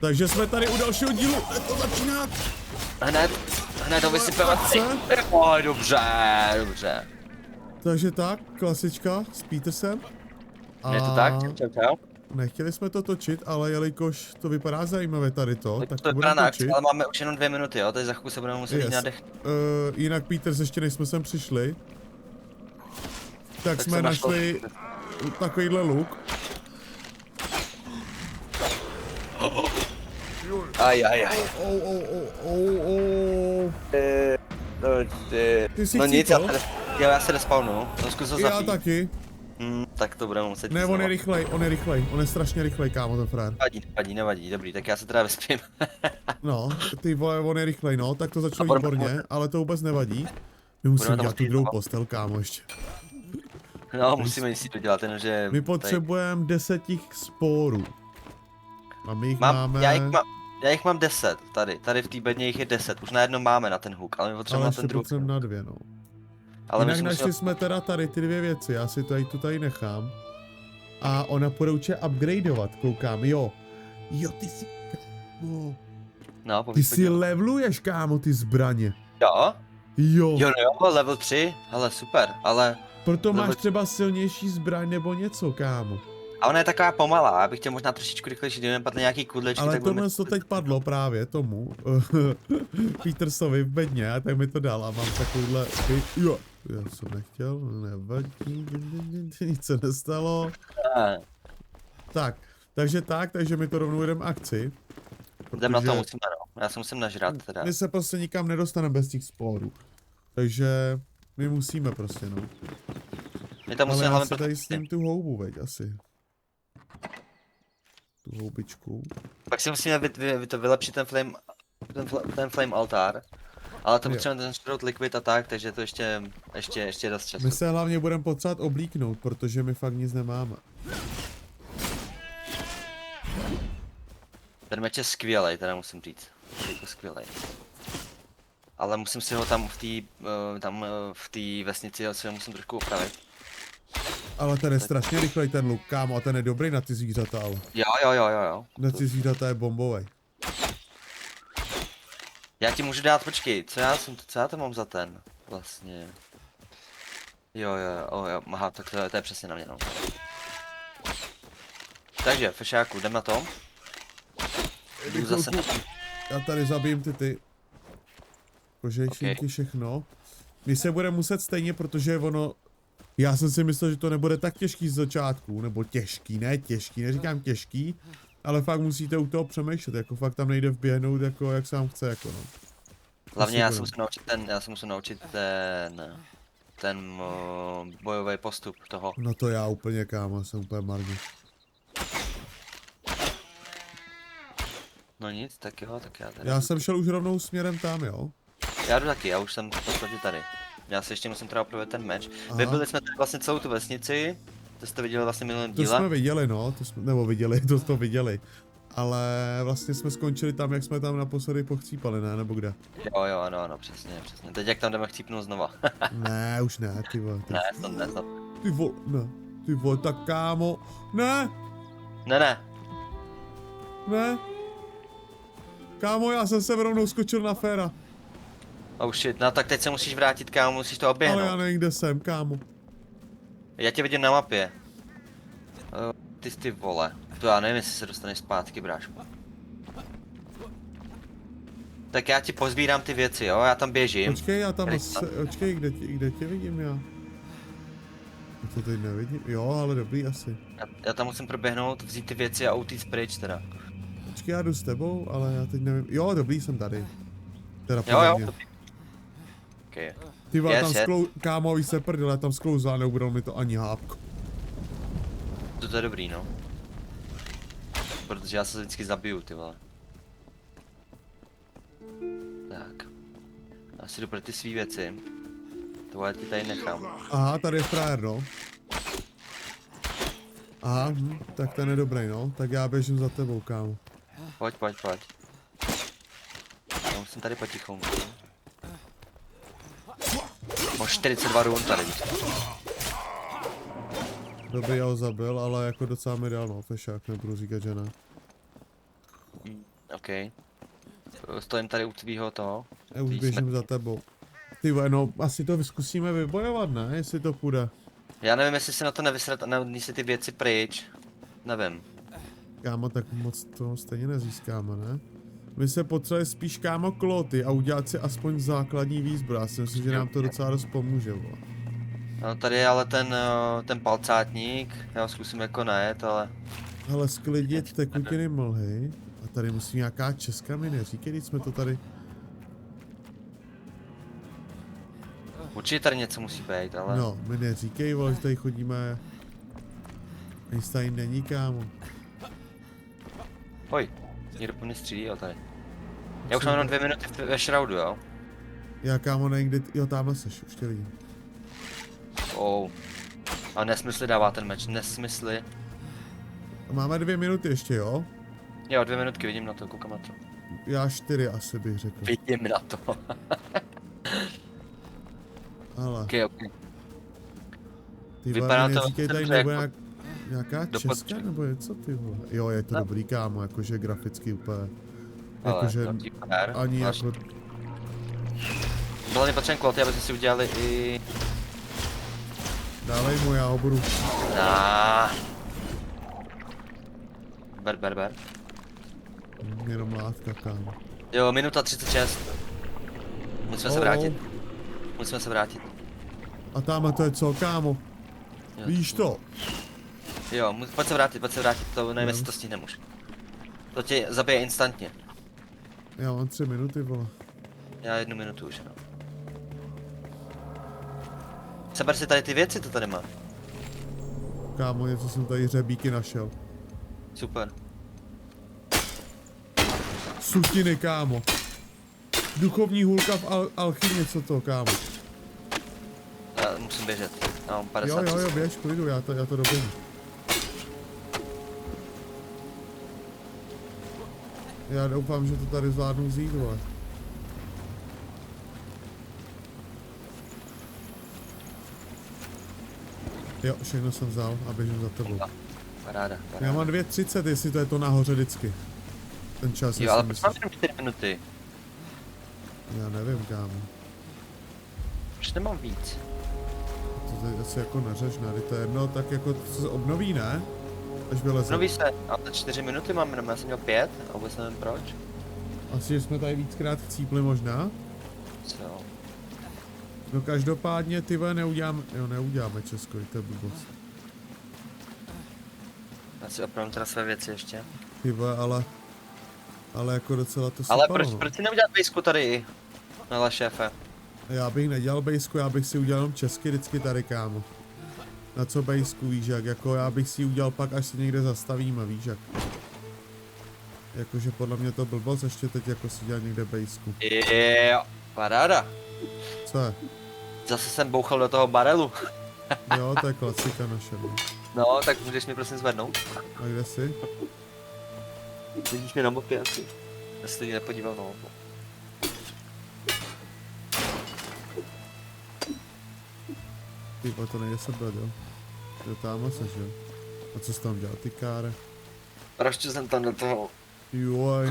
Takže jsme tady u dalšího dílu, to začíná. Hned to vysypeme. Oj, dobře. Takže tak, klasička s Petersem. Je to tak? Čau. Nechtěli jsme to točit, ale jelikož to vypadá zajímavě tady to, tak to budeme točit. Ale máme už jenom 2 minuty, jo, takže za chvíli se budeme muset jít na dech. Jinak Peters, ještě než jsme sem přišli, tak jsme našli takovýhle luk. Aj. Ty jsi No nic, chcípl? já se respawnu, to zkusil Já zapít. taky. Tak to budeme muset Ne, on je rychlej, on je strašně rychlej, kámo, ten frér. Nevadí, dobrý, tak já se teda vyspím. No, ty vole, on je rychlej, no, tak to začalo výborně, ale to vůbec nevadí. My musíme Budeme tam dělat tu spít, druhou no. postel, kámo, ještě. No, musíme si to dělat, jenomže... My potřebujeme 10 spórů. A my jich Mám, máme... já jich mám 10, tady v té bedně jich je 10, už na jednom máme na ten hook, ale my Ale potřebujeme na ještě ten druhý. potřebujeme na 2, no. Ale Jinak my našli jsme teda tady ty 2 věci, já si to tady nechám. A ona půjde určitě upgradeovat, koukám, jo. Jo, ty si, kámo. No, Ty si leveluješ, kámo, ty zbraně. Jo? Jo. Jo, level 3, ale super, ale... Proto máš level... třeba silnější zbraň nebo něco, kámo. A ona je taková pomalá, já bych chtěl možná trošičku rychlejší, kdyby padly nějaký kudličky, Ale tak tohle to teď padlo právě tomu Petersovi v bedně, a tak mi to dal a mám takovýhle, jo, já jsem nechtěl, nevadí, nic se nestalo. Takže my to rovnou jdem akci. Jdem na to, musíme, no. Já se musím nažrat teda. My se prostě nikam nedostaneme bez těch spórů. Takže my musíme prostě, no. My tam musíme ale já hlavně si tady s ním tu houbu, veď, asi. Tu houbičku. Pak si musíme vylepšit ten flame altar. Ale to potřebujeme ten Shroud liquid a tak, takže to ještě dost času. My se hlavně budeme potřebovat oblíknout, protože my fakt nic nemáme. Ten meč je skvělej, teda musím říct. Je to skvělej. Ale musím si ho tam v té vesnici si ho musím trošku opravit. Ale ten je strašně rychlej ten luk, kámo, a ten je dobrý na ty zvířata, ale. Jo. Na ty zvířata je bombovej. Já ti můžu dát, počkej, co já to mám za ten, vlastně. Jo, aha, tak to je přesně na mě, no. Takže, fešáku, jdem na to. Jdu zase na... Já tady zabijím ty kožejšinky, všechno. My se budeme muset stejně, protože ono... Já jsem si myslel, že to nebude tak těžký z začátku, nebo těžký, neříkám těžký, ale fakt musíte u toho přemýšlet, jako fakt tam nejde vběhnout, jako jak sám chce, jako no. Hlavně já se musím naučit ten bojový postup toho. No to já úplně, kámo, jsem úplně marný. No nic, tak jo, tak já tady. Já jsem šel už rovnou směrem tam, jo? Já jdu taky, já už jsem v podstatě tady. Já si ještě musím teda opravit ten meč. Vybili jsme tady vlastně celou tu vesnici, to jste viděli vlastně minulým díle. To jsme viděli, no, to viděli. Ale vlastně jsme skončili tam, jak jsme tam naposledy pochcípali, ne, nebo kde? Jo, ano, přesně. Teď jak tam jdeme chcípnout znova. Ne, už ne, ty vole. Ne, ne. Ty vole, tak kámo, ne. Kámo, já jsem se rovnou skočil na féra. Oh shit, no tak teď se musíš vrátit, kámo, musíš to oběhnout. Ale já nevím, kde jsem, kámo. Já tě vidím na mapě. Ty vole, to já nevím, jestli se dostaneš zpátky, brášku. Tak já ti pozbírám ty věci, jo, já tam běžím. Počkej, kde tě vidím já? Já to teď nevidím, jo, ale dobrý asi. Já tam musím proběhnout, vzít ty věci a utíct pryč teda. Počkej, já jdu s tebou, ale já teď nevím, jo, dobrý, jsem tady. Teda jo, dobrý. Okay. Ty vole, tam kámo, víš se prdele, tam sklouzá, neubral mi to ani hápko. To je dobrý, no. Protože já se vždycky zabiju, ty vole. Tak. Já si jdu pro ty svý věci. To já ti tady nechám. Aha, tady je frajer, no. Aha, tak ten je dobrý, no. Tak já běžím za tebou, kámo. Pojď. Já musím tady potichonku. Mám 42 run tady. Dobrý, já ho zabil, ale jako docela mi dal, no, fešák, nebudu říkat, že ne. OK. Stojím tady u tvýho toho. Já už tvý běžím smrti. za tebou. Ty vole, no asi to zkusíme vybojovat, ne? Jestli to půjde. Já nevím, jestli se na to nevysrat a neodníst si ty věci pryč. Nevím. Kámo, tak moc toho stejně nezískáme, ne? My se potřebujeme spíš, kámo, kloty a udělat si aspoň základní výzbroj. Já si myslím, že nám to docela dost pomůže, vole. No, tady je ale ten palcátník. Já ho zkusím jako najet, ale... Hele, sklidit tekutiny mlhy. A tady musí nějaká česká, mi neříkej, když jsme to tady... Určitě tady něco musí být, ale... No, mi neříkej, vole, že tady chodíme... Nic tady není, kámo. Pojď. Někdo po mně střílí, jo, tady. Já už mám jenom 2 minuty ve shroudu, jo? Já, kámo, někdy... Jo, tamhle seš, už tě vidím. Oh. A nesmysly dává ten meč, nesmysly. A máme 2 minuty ještě, jo? Jo, 2 minutky, vidím na to, koukám na to. Já 4 asi bych řekl. Vidím na to. Ale, Ok. ty Vypadá vole, mi to neříkej, tady dobře, nebo jako nějaká do česká, podpři- nebo něco, ty vole. Jo, je to No. dobrý, kámo, jakože graficky úplně. Ale Jakože to ti pár, ani zvlášť. jako... Bylo mi potřeba kloty, aby jsme si udělali i... Dávej mu, já ho budu... Ber. Jenom látka, kámo. Jo, minuta 36. Musíme se vrátit. Musíme se vrátit. A tamhle to je co, kámo? Jo, Víš to? Jo, pojď se vrátit, to nevím, jestli to stihneme už. To tě zabije instantně. Já mám 3 minuty, vole. Já 1 minutu už, no. Seber si tady ty věci, to tady má. Kámo, něco jsem tady řebíky našel. Super. Sutiny, kámo. Duchovní hůlka v alchymě, co to, kámo? Já musím běžet. Já mám 50 Jo, sekund. běž, klidu, já to doběhnu. Já doufám, že to tady zvládnu vzít, vole. Jo, všechno jsem vzal a běžím za tebou. Paráda. Já mám 2:30, jestli to je to nahoře vždycky. Ten čas, Jo, ale jestli proč mám myslíš. jenom 4 minuty? Já nevím, kámo. Proč nemám víc? To tady asi jako neřeš, ne? To je jedno, tak jako to se obnoví, ne? Až vyleze. Noví se, a to 4 minuty mám jenom, já jsem měl 5 a vůbec nevím proč. Asi, že jsme tady víckrát chcípli možná. Co? No každopádně, ty vole, neuděláme Česko, to je blbost. Já si opravdu teda své věci ještě. Ty vole, ale jako docela to Ale sypalo, no. proč si neudělat bejsku tady, hele šéfe? Já bych nedělal bejsku, já bych si udělal jenom česky vždycky tady, kámo. Na co bejsku, víš jak, jako já bych si ji udělal pak, až se někde zastavíme, víš jak. Jakože podle mě to blbost, ještě teď jako si dělat někde bejsku. Jo, paráda. Co je? Zase jsem bouchal do toho barelu. Jo, to je klasika naše, no. No, tak můžeš mi prosím zvednout? A kde jsi? Vidíš mě na mopě asi. Já se teď nepodíval na mopu. Ty vole, to nejde sebrat, jo. Jo, tamhle seš, jo. A co jsi tam dělal, ty káre? Praště jsem tam do toho. Jo, a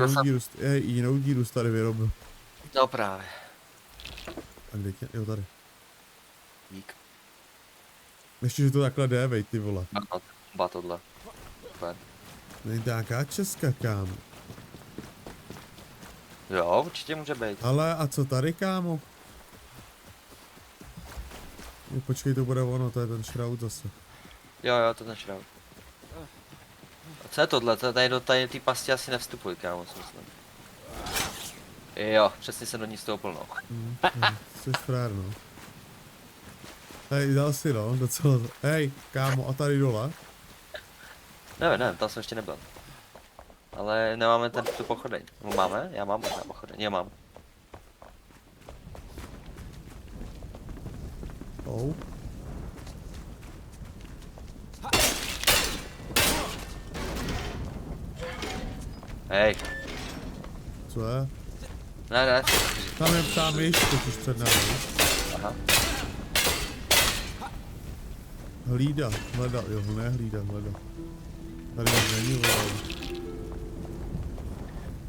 jinou díru jsi tady vyrobil. No právě. A kde tě? Jo, tady. Dík. Ještě, že to takhle jde, vej, ty vole. Ano, ba tohle. Super. Není to nějaká česká, kámo. Jo, určitě může být. Ale a co tady, kámo? Jo, počkej, to bude ono, to je ten šraut zase. Jo, to ten šroud. A co je tohle? Tady do té pasti asi nevstupuj, kámo, si myslím. Jo, přesně jsem do ní stoupil, no. Jsi frér, no. Hej, dal si, no, docela. Hej, kámo, a tady dole? Nevím, tam jsem ještě nebyl. Ale nemáme tu pochodeň. Nebo máme? Já mám možná pochodeň, já mám. Oh. Hej, Co je? ne. Tam je totiž před námi. Aha. Hledá, jo, ne hlídá, hledá. Tady už není, vole.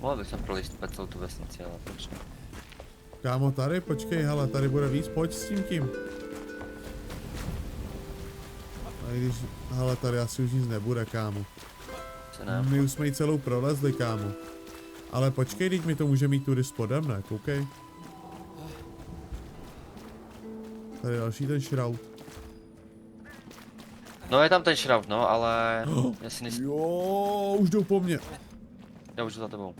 Mohl bych sem prolíst celou tu vesnici, ale proč ne? Kámo, tady, počkej, hele, tady bude víc, pojď s tím. A i když, hele, tady asi už nic nebude, kámo. Co ne? My už jsme ji celou prolezli, kámo. Ale počkej, teď mi to může mít tudy spodem, ne? Koukej. Tady je další ten šraut. No je tam ten šraut, no, ale... Já si nejsem... Jo, už jdou po mně. Já už jdu za tebou.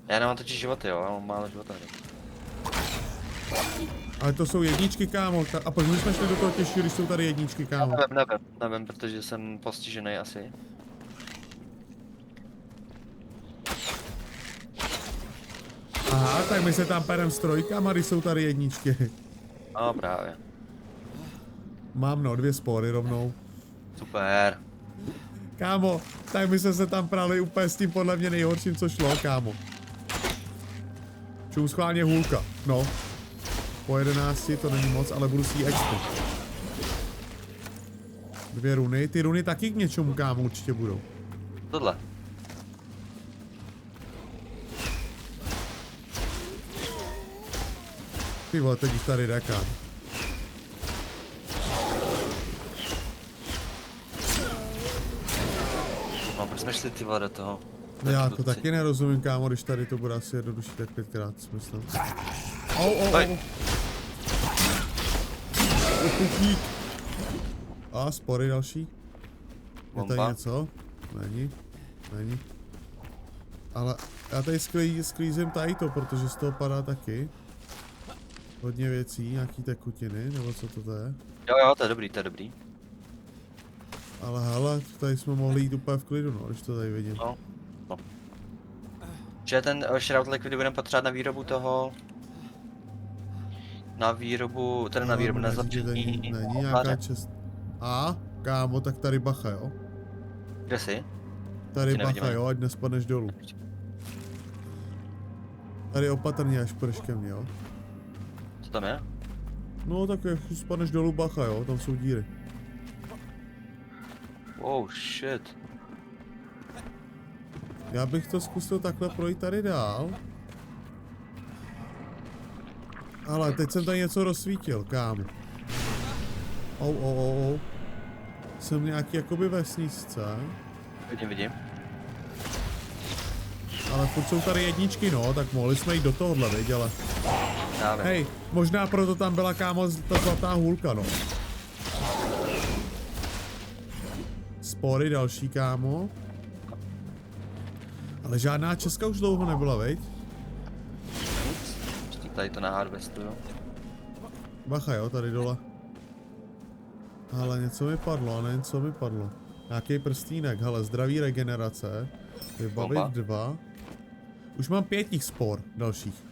Já nemám totiž životy, jo, já mám málo života. Ale to jsou jedničky, kámo. A proč my jsme šli do toho těžší, když jsou tady jedničky, kámo? Nevím, protože jsem postižený asi. Aha, tak my se tam perem s trojkama, když jsou tady jedničky. No právě. Mám no, 2 spory rovnou. Super. Kámo, tak my jsme se tam prali úplně s tím podle mě nejhorším, co šlo, kámo. Čum schválně hůlka, no. Po 11 to není moc, ale budu si jí expo. 2 runy, ty runy taky k něčemu, kámo, určitě budou. Tohle. Ty vole, teď už tady jde, kámo. No, proč jsme šli ty vole do toho? Já to taky nerozumím, kámo, když tady to bude asi jednodušší tak 5krát, myslím. Hej. Kuchník. A spory další. Je tady Bomba. něco? Není. Ale já tady sklízím tady to, protože z toho padá taky. Hodně věcí, nějaký tekutiny, nebo co to je. Jo, to je dobrý. Ale hele, tady jsme mohli jít úplně v klidu, no, když to tady vidím. No. Že ten shroud liquidu budeme potřebovat na výrobu toho... Na výrobu na zapření. Není nějaká čest. A, kámo, tak tady bacha, jo? Kde jsi? Tady Tě bacha, nevidíme. jo, ať nespadneš dolů. Tady opatrně, až půjdeš ke mně, jo? Co tam je? No, tak jak spadneš dolů, bacha, jo, tam jsou díry. Oh shit. Já bych to zkusil takhle projít tady dál. Ale teď jsem tady něco rozsvítil, kámo. Jsem nějaký jakoby vesničce. Vidím. Ale furt jsou tady jedničky, no, tak mohli jsme jít do tohohle, viď, ale... Já vím. Hej, možná proto tam byla, kámo, ta zlatá hůlka, no. Spory další, kámo. Ale žádná česka už dlouho nebyla, viď? Nic. Ještě tady to naharvestuju. Bacha, jo, tady dole. Ale něco mi padlo, a nevím, co mi padlo. Nějaký prstínek, hele, zdraví regenerace. Vybavit Bomba. 2. Už mám 5 těch spor dalších.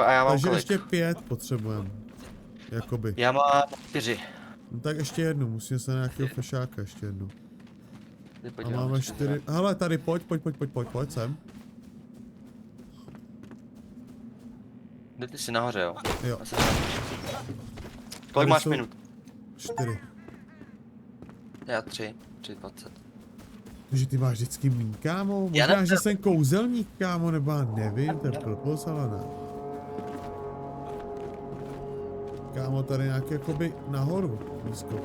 A já mám Takže kolik? ještě 5 potřebujeme. Jakoby. Já mám 4. No tak ještě jednu, musíme se na nějakého fešáka ještě jednu. Ty A podívám, máme ještě 4. Hele, tady pojď sem. Kde ty jsi nahoře, jo? Jo, Já se- Kolik Tady máš jsou- minut? 4. Já 3:20. Takže ty máš vždycky míň, kámo? Já Možná, nevím. že jsem kouzelník, kámo, nebo já nevím, to je blbost, ale ne. Kámo, tady nějaký jakoby nahoru, blízko.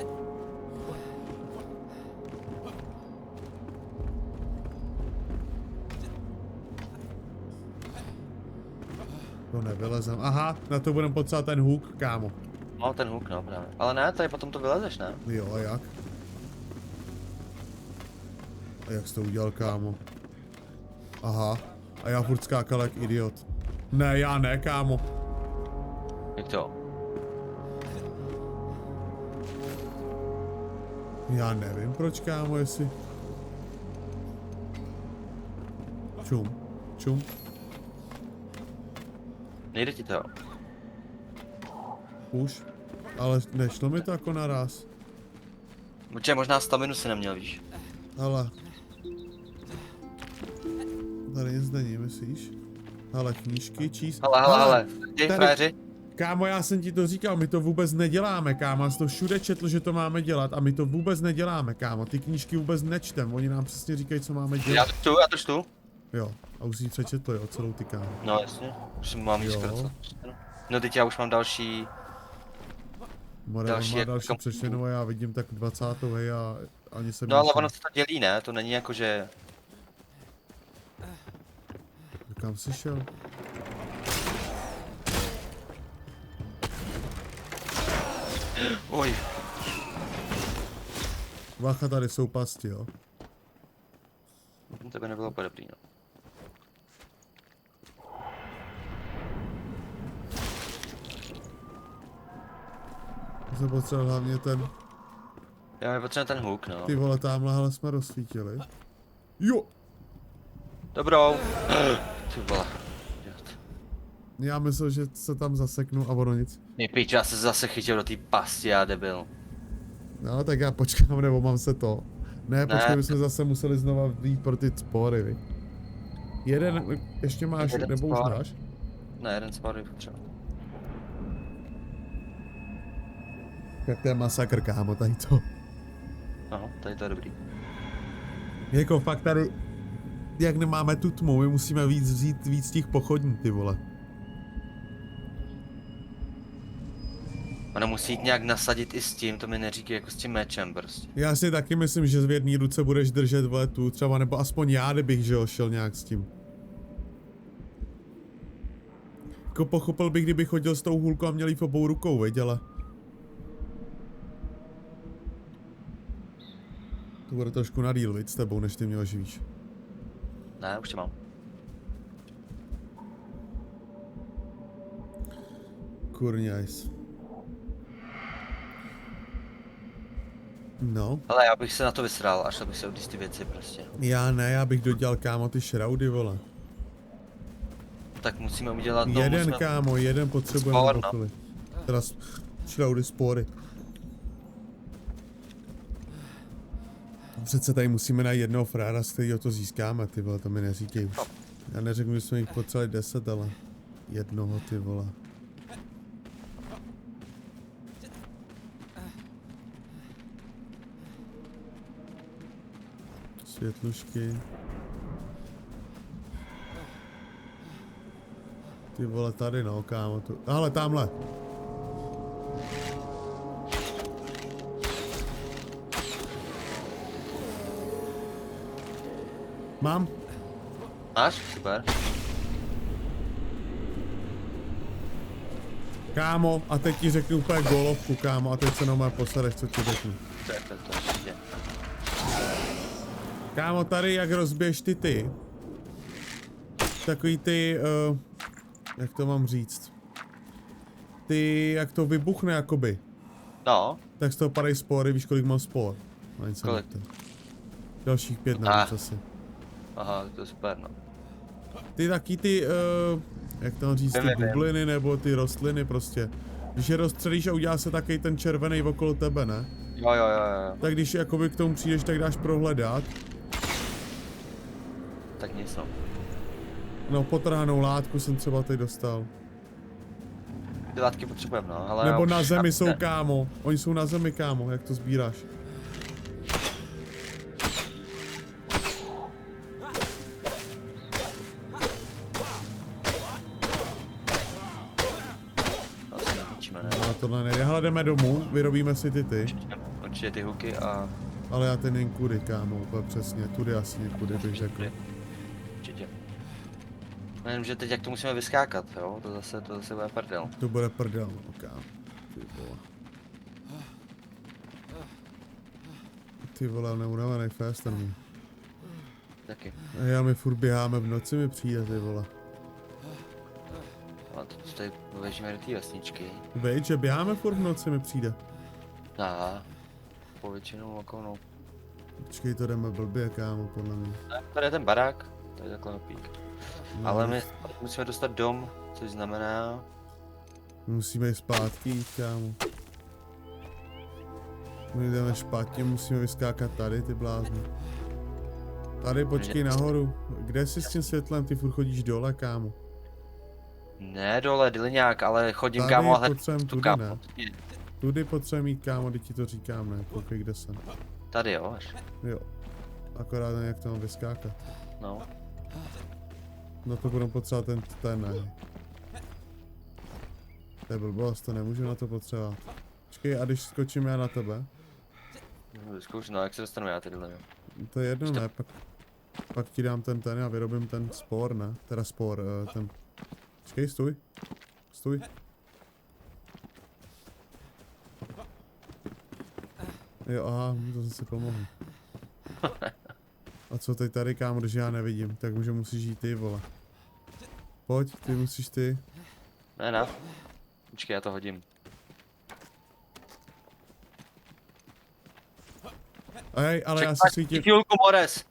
To nevylezem. Aha, na to budeme potřebovat ten hook, kámo. No, ten hook, no právě. Ale ne, tady potom to vylezeš, ne? Jo, a jak? A jak jsi to udělal, kámo? Aha, a já furt skákal jak idiot. Ne, já ne, kámo. Jak to? Já nevím proč, kámo, jestli... Čum. Nejde ti to? Už. Ale nešlo mi to jako naraz. Určitě možná 100 minut si neměl, víš? Ale... Tady nic není, myslíš? Ale knížky, Ale, děj tady- frajeři. Kámo, já jsem ti to říkal, my to vůbec neděláme, kámo, já jsem to všude četl, že to máme dělat a my to vůbec neděláme, kámo, ty knížky vůbec nečtem, oni nám přesně říkají, co máme dělat. Já to čtu. Jo, A už si ji přečetl, jo, celou ty kámo. No jasně, už mám ji Jo. skoro co. No teď já už mám další, More, Další on má jako další kam- přečtenou a já vidím tak 20. hej a ani jsem no ale nešel. ono se to dělí, ne? To není jako, že... Kam jsi šel? Oj, Vácha, tady jsou pasti, jo. to by nebylo úplně dobrý, no. Já jsem potřeboval hlavně ten, Já mi potřebuji ten hook, no. ty vole, tamhle hele jsme rozsvítili. Jo! Dobrou. Ty vole. Já myslel, že se tam zaseknu a ono nic. Mě pič, já se zase chytil do té pasti, já debil. No tak já počkám, nebo mám se to. Ne, počkej, my jsme zase museli znova jít pro ty spory, vy. Jeden, ještě máš, Jeden nebo už spor. máš? Ne, jeden spár je potřeba. Jak to je masakr, kámo, tady to. Aha, tady to je dobrý. Jako fakt tady, jak nemáme tu tmu, my musíme vzít víc těch pochodní, ty vole. Ono musí jít nějak nasadit i s tím, to mi neříkej jako s tím mečem prostě. Já si taky myslím, že v jedné ruce budeš držet, vole, tu třeba, nebo aspoň já, kdybych, že jo, šel nějak s tím. Jako pochopil bych, kdybych chodil s tou hůlkou a měl jí v obou rukou, veď, ale... To bude trošku na díl, viď, s tebou, než ty mě oživíš. Ne, už tě mám. Kurňajs. No, Ale já bych se na to vysral, až abych se odjíst ty věci prostě. já ne, já bych dodělal, kámo, ty šraudy, vole. Tak musíme udělat, no, Jeden, musíme... kámo, jeden potřebujeme Spor, do no. chvíli. Teda šraudy, spory. Přece tady musíme najít jednoho frára, z kterého to získáme, ty vole, to mi neříkej už. Já neřeknu, že jsme jich potřebovali 10, ale jednoho, ty vole. Světlušky. Ty vole, tady no, kámo, tu. Ale tamhle. Mám? Máš? Super. Kámo, a teď ti řeknu úplně golovku, kámo, a teď se na mě posadeš, co ti řeknu. To je. Kámo, tady jak rozbiješ ty. Takový ty, jak to mám říct. Ty, jak to vybuchne jakoby. No, Tak z toho padají spory, víš kolik mám spor. No, nic Kolik? nevíte. Dalších 5 navíc asi. aha, to je super, no. Ty taky ty, jak to mám říct, ty Vím. bubliny nebo ty rostliny prostě. Když je rozstřelíš a udělá se taky ten červený okolo tebe, ne? Jo. Tak když jakoby k tomu přijdeš, tak dáš prohledat. Tak nic, no. No, potrhanou látku jsem třeba teď dostal. Ty látky potřebujeme, no, ale... Nebo já na už- zemi jsou, ne. kámo. Oni jsou na zemi, kámo, jak to sbíráš. To se naučíme, ne? No, tohle nejde. Hele, jdeme domů, vyrobíme si ty. Určitě ty hooky a... Ale já ten jen kudy, kámo, úplně přesně. Tudy asi někudy bych řekl. Určitě. No jenom, že teď jak to musíme vyskákat, jo? To zase bude prdel. To bude prdel, no, kámo. Ty vole. Ty vole, neunavený fest ten můj. Taky. A já my furt běháme v noci, mi přijde, ty vole. A teď tady ležíme do té vesničky. Veď, že běháme furt v noci, mi přijde. A povětšinou okolnou. Počkej, to jdeme blbě, kámo, podle mě. Tady je ten barák, tady je takhle pík. No, Ale my musíme dostat dom, což znamená... musíme jít zpátky jít, kámo. My jdeme špatně, musíme vyskákat tady, ty blázni. Tady, počkej nahoru. Kde jsi s tím světlem, ty furt chodíš dole, kámo? Ne dole, Dyliňák, ale chodím Tady kámo a potřebujeme tu tudy, kámo. ne? Tudy potřebujeme jít, kámo, teď ti to říkám, ne? Koukej, kde jsem. Tady jo, až. Jo. Akorát nevím, jak to mám vyskákat. No. Na to budeme potřebovat ten ne. To je blbost, to nemůžu na to potřebovat. Počkej, a když skočím já na tebe? Zkouš, no jak se dostanu já tyhle, jo. To je jedno, ne, pak ti dám ten a vyrobím ten spor, ne? Teda spor, ten... Počkej, stůj. Stůj. Jo, aha, to jsem si pomohl. A co teď tady, kámo, když já nevidím, tak už musíš jít ty, vole. Pojď, ty musíš ty. Ne. Počkej, já to hodím. Ej, ale já si svítím. Chvilku, Mores!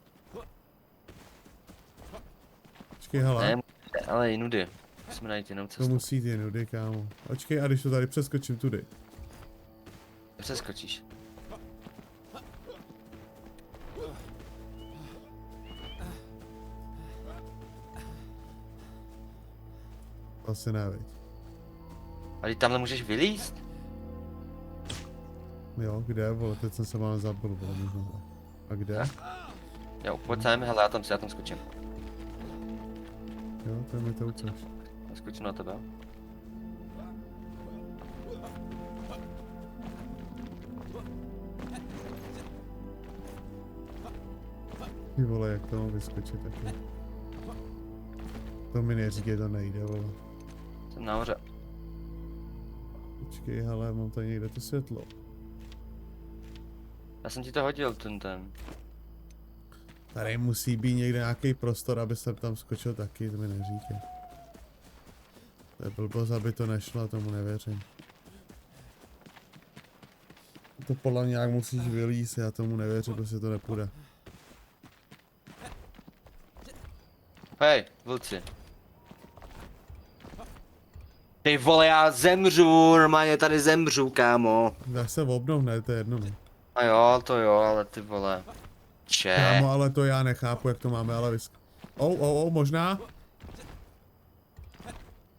Počkej, hele. Ne, ale i nudy. Musíme najít jinou To cestu. musí jít jenudy, kámo. Počkej, a když to tady přeskočím tudy. Přeskočíš. Asi ne, viď. A ty tamhle můžeš vylízt? Jo, kde, vole, teď jsem se mám zabil, vole, možná. A kde? Jo, pojď sem, hele, já tam skočím. Jo, to mi to ukáž. Já skočím na tebe. Ty vole, jak to mám vyskočit taky. To mi neříkej, to nejde, vole. Jsem nahoře. Počkej, hele, mám tady někde to světlo. Já jsem ti to hodil, ten. Tady musí být někde nějaký prostor, aby jsem tam skočil taky, to mi neříkej. To je blbost, aby to nešlo, tomu nevěřím. To podle mě nějak musíš vylízt, já tomu nevěřím, prostě to nepůjde. Hej, vlci. Ty vole, já zemřu, normálně tady zemřu, kámo. Tak se obnov, ne, to je jedno, ne. A jo, to jo, ale ty vole. Kámo, ale to já nechápu, jak to máme, ale možná?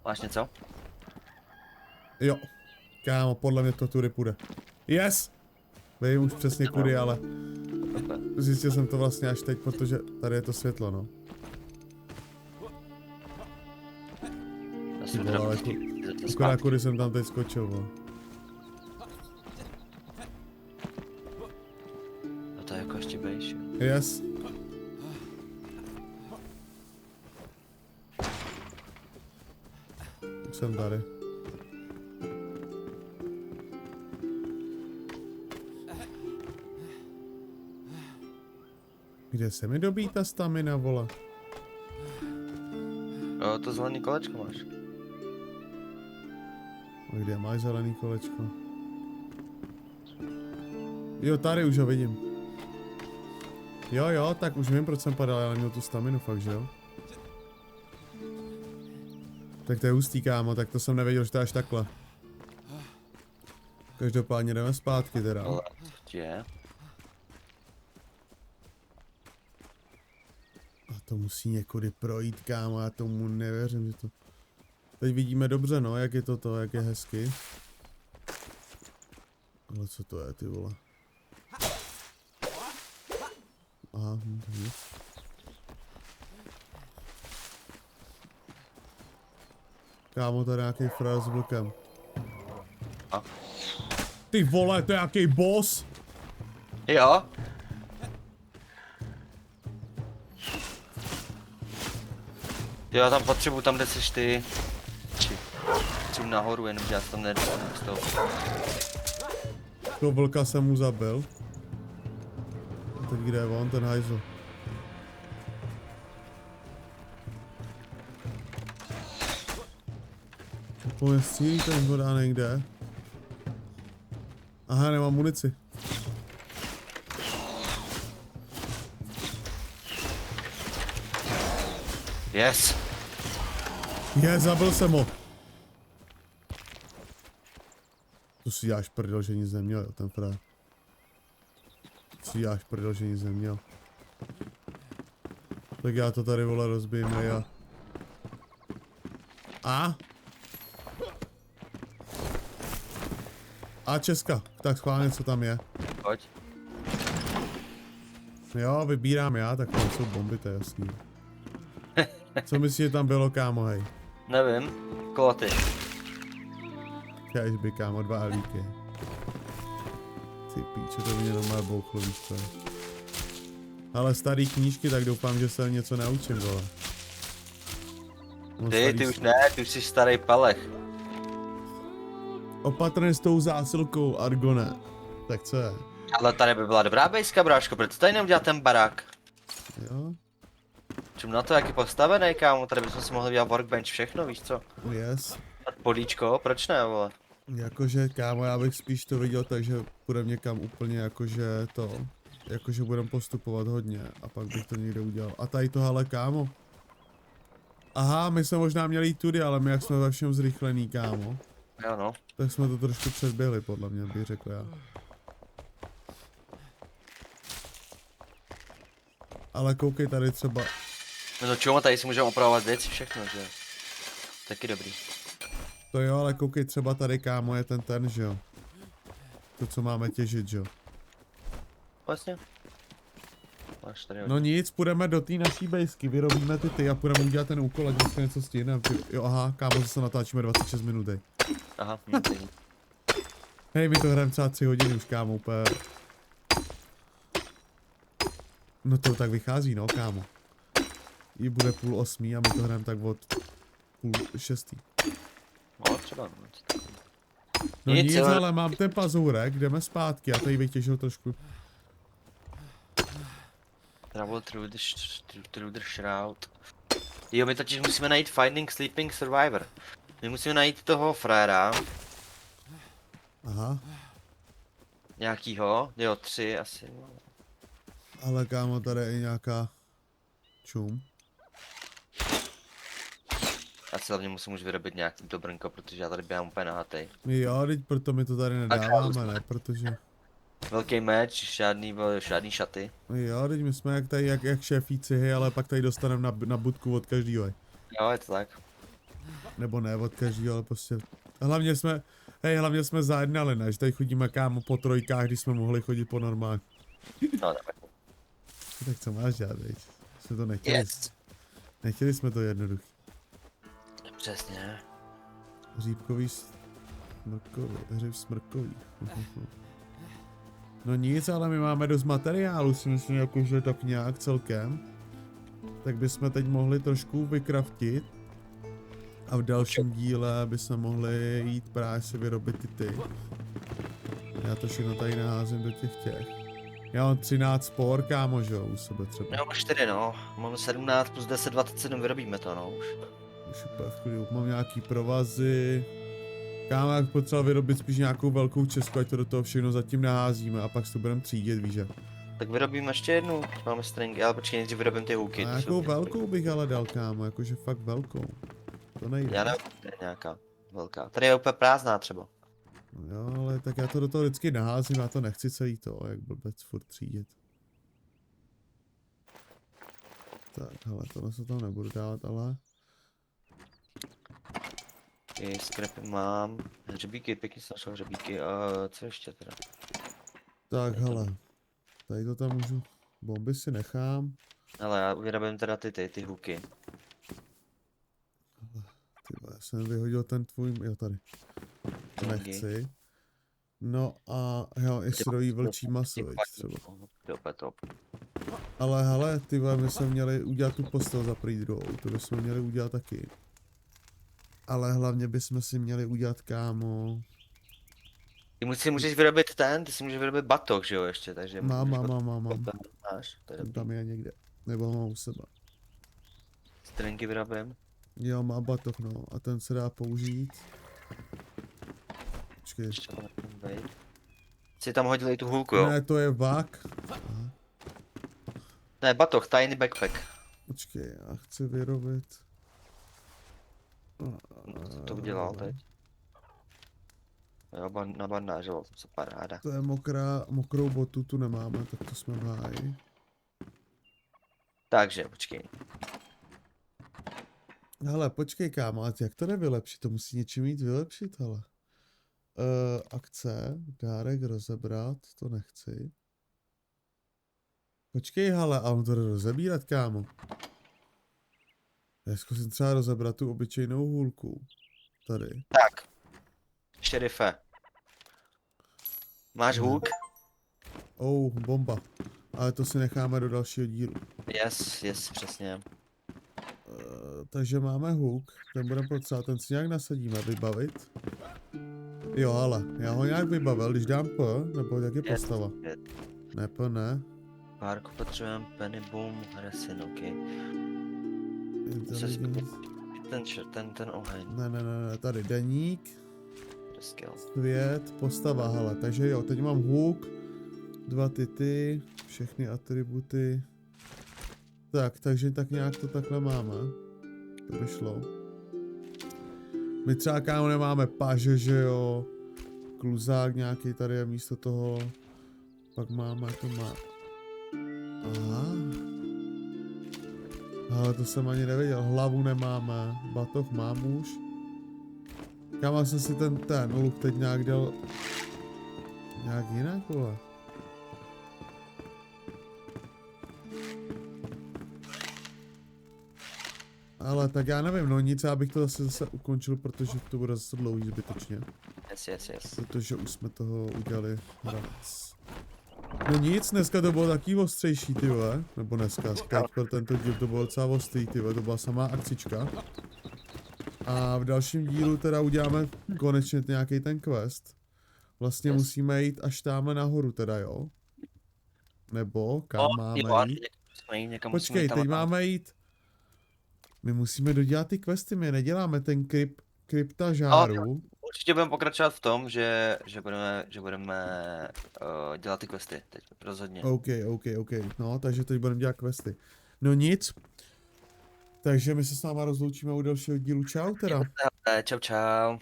Máš něco? Jo. Kámo, podle mě to tudy půjde. Yes! Vím už přesně kudy, ale zjistil jsem to vlastně až teď, protože tady je to světlo, no. Já jsem Vole, ale akorát kudy jsem tam teď skočil, vole. No to je jako ještě bejš. Yes. Už jsem tady. Kde se mi dobí ta stamina, vole? No, to zelený kolečko máš. A kde máš zelený kolečko? Jo, tady už ho vidím. Jo, tak už vím, proč jsem padal, já neměl tu staminu, fakt, že jo? Tak to je hustý, kámo, tak to jsem nevěděl, že to je až takhle. Každopádně jdeme zpátky teda. Ale co je? A to musí někudy projít, kámo, já tomu nevěřím, že to... Teď vidíme dobře, no, jak je to, jak je hezky. Ale co to je, ty vole? Aha, to nic. Kámo, tady nějaký frér s vlkem. A? Ty vole, to je nějaký boss? Jo? Jo, tam potřebuji, tam kde jsi ty. Chci nahoru, jenom že já se tam nedostanu z toho. To vlka jsem mu zabil. A teď kde je on, ten hajzl? Úplně střílí ten voda někde. Aha, nemám munici. Yes. Zabil jsem ho. To si děláš prdel, že nic neměl, jo, ten frér. Si děláš prdel, že nic neměl. Tak já to tady, vole, rozbijím a... A Česka, tak schválně, co tam je. Pojď. Jo, vybírám já, tak tam jsou bomby, to je jasný. Co myslíš, že tam bylo, kámo, hej? Nevím, koloty. Kéž by, kámo, 2 elíky. Ty píče, to mě doma bouchlo, víš co? Ale starý knížky, tak doufám, že se něco naučím, vole. Ty už ne, ty už jsi starý palech. Opatrně s tou zásilkou, Argone. Tak co je? Ale tady by byla dobrá bejska, bráško, proč tady neudělat ten barák? Jo? Čím na to, jak je postavený, kámo, tady bychom si mohli dělat workbench, všechno, víš co? Yes. Políčko, proč ne, vole? Jakože, kámo, já bych spíš to viděl tak, že půjdeme někam úplně jakože to, jakože budeme postupovat hodně a pak bych to někde udělal. A tady to, ale kámo. Aha, my jsme možná měli jít tudy, ale my jak jsme ve všem zrychlený, kámo, Jo no. tak jsme to trošku předběhli, podle mě, bych řekl já. Ale koukej tady třeba, No to čemu, tady si můžeme opravovat věci, všechno, že jo? Taky dobrý. to jo, ale koukej třeba tady, kámo, je ten, že jo. To, co máme těžit, že jo. Vlastně. Máš tady No nic, půjdeme do té naší bejsky, vyrobíme ty a půjdeme udělat ten úkol, ať dneska něco stihneme. Jo, aha, kámo, zase natáčíme 26 minut, dej. Aha, Hej, my to hrajeme třeba 3 hodiny už, kámo, úplně. No to tak vychází, no, kámo. I bude 7:30 a my to hrajeme tak od 5:30. no třeba, no, co takový. No Nic, nic, ale- ale mám ten pazourek, jdeme zpátky, a tady vytěžil trošku. Travel through the shroud. Jo, my totiž musíme najít Finding Sleeping Survivor. My musíme najít toho fréra, Aha, nějakýho, jo, 3 asi. ale kámo, tady je nějaká čum. Já si hlavně musím už vyrobit nějaký dobrnko, protože já tady běhám úplně nahatej. Jo, teď proto my to tady nedáváme, ne, protože... Velký meč, žádný šaty. Jo, teď my jsme jak tady, jak šéfíci, hej, ale pak tady dostaneme na budku od každýho, hej. Jo, je to tak. Nebo ne od každýho, ale prostě... Hlavně jsme zajednali, ne, že tady chodíme, kámo, po trojkách, když jsme mohli chodit po normálně. No, tak. Tak co máš dělat, veď? Jsme to nechtěli. Yes. Nechtěli jsme to jednoduchý. Přesně. Hříbkový smrkový, hřib smrkový. No nic, ale my máme dost materiálu, si myslím, jakože tak nějak celkem. Tak bychom teď mohli trošku vykraftit. A v dalším díle bychom mohli jít právě si vyrobit ty. Já to všechno tady naházím do těch. Já mám 13 spor, kámo, že jo, u sebe třeba. Já mám 4, no. Mám 17 plus 10, 27, vyrobíme to, no už. Už úplně v klidu. Mám nějaký provazy. Kámo, jak potřeba vyrobit spíš nějakou velkou česku, ať to do toho všechno zatím naházíme a pak si to budeme třídit, víš že? Tak vyrobíme ještě jednu, máme stringy, ale počkej, nejdřív vyrobím ty hůky. A to nějakou jsou- velkou bych ale dal, kámo, jakože fakt velkou. To nejde. Já nevím, to je nějaká velká. Tady je úplně prázdná třeba. No jo, ale tak já to do toho vždycky naházím, já to nechci celý to, jak blbec furt třídit. Tak, hele, tohle se tam nebudu dávat, ale... I skrepy mám. Hřebíky, pěkně jsem našel hřebíky. A co ještě teda? Tak, hele. Tady to tam můžu... Bomby si nechám. Ale já vyrobím teda ty hůky. Ty vole, já jsem vyhodil ten tvůj... Jo, tady. To nechci. No a jo, i syrový vlčí maso, viď, třeba. To je top. Ale hele, ty vole, my jsme měli udělat tu postel za prý druhou, to bychom měli udělat taky. Ale hlavně bychom si měli udělat, kámo... Ty můžeš vyrobit ty si můžeš vyrobit batoh, že jo, ještě, takže... Mám. Máš, to je dobrý. Tam je někde. Nebo mám u sebe. Stringy vyrobím. Jo, mám batoh, no. A ten se dá použít. Počkej. Ještě to nechám bejt. Jsi tam hodil i tu hůlku, jo? Ne, to je vak. Ne, batoh, tiny backpack. Počkej, já chci vyrobit. To udělal teď. Jo, na bandáž, jo, jsem se paráda. To je mokrou botu tu nemáme, tak to jsme v háji. Takže, počkej. Hele, počkej, kámo, ale jak to nevylepšit? To musí něčím jít vylepšit, hele. Akce, dárek rozebrat, to nechci. Počkej, hele, a on to jde rozebírat, kámo. Já zkusím třeba rozebrat tu obyčejnou hůlku. Tady. Tak. Šerife. Máš Ne. hůk? Bomba. Ale to si necháme do dalšího dílu. Yes, přesně. Takže máme huk, ten budeme potřebovat, ten si nějak nasadíme, vybavit. Jo, ale já ho nějak vybavil, když dám P, nebo jak je postava? Yes. Ne, P ne. Párku potřebujeme penny boom, resin, ok. Intelligence. Ten oheň. Ne, tady deník, Skill. svět, postava, hele, takže jo, teď mám huk, 2 ty, všechny atributy. Tak, takže tak nějak to takhle máme. To by šlo. My třeba kámo nemáme paže, že jo. Kluzák nějaký tady je místo toho. Pak máme, to má. Aha. Ale to jsem ani nevěděl. Hlavu nemáme. Batoh mám už. Kámo, jsem si ten luk teď nějak dal. Nějak jinak, vole. Ale tak já nevím, no nic, já bych to zase ukončil, protože to bude zase dlouhý zbytečně. Yes. Protože už jsme toho udělali raz. No nic, dneska to bylo taky ostřejší, ty vole. Nebo dneska, teď pro tento díl to bylo docela ostrý, ty vole, to byla samá akcička. A v dalším dílu teda uděláme konečně nějaký ten quest. Vlastně Yes. musíme jít až tamhle nahoru teda, jo? Nebo kam máme jít? Počkej, teď máme jít. My musíme dodělat ty questy, my neděláme ten krypta žáru. Určitě budeme pokračovat v tom, že budeme dělat ty questy teď, rozhodně. OK. No, takže teď budeme dělat questy. No nic. Takže my se s náma rozloučíme u dalšího dílu. Čau teda. Čau.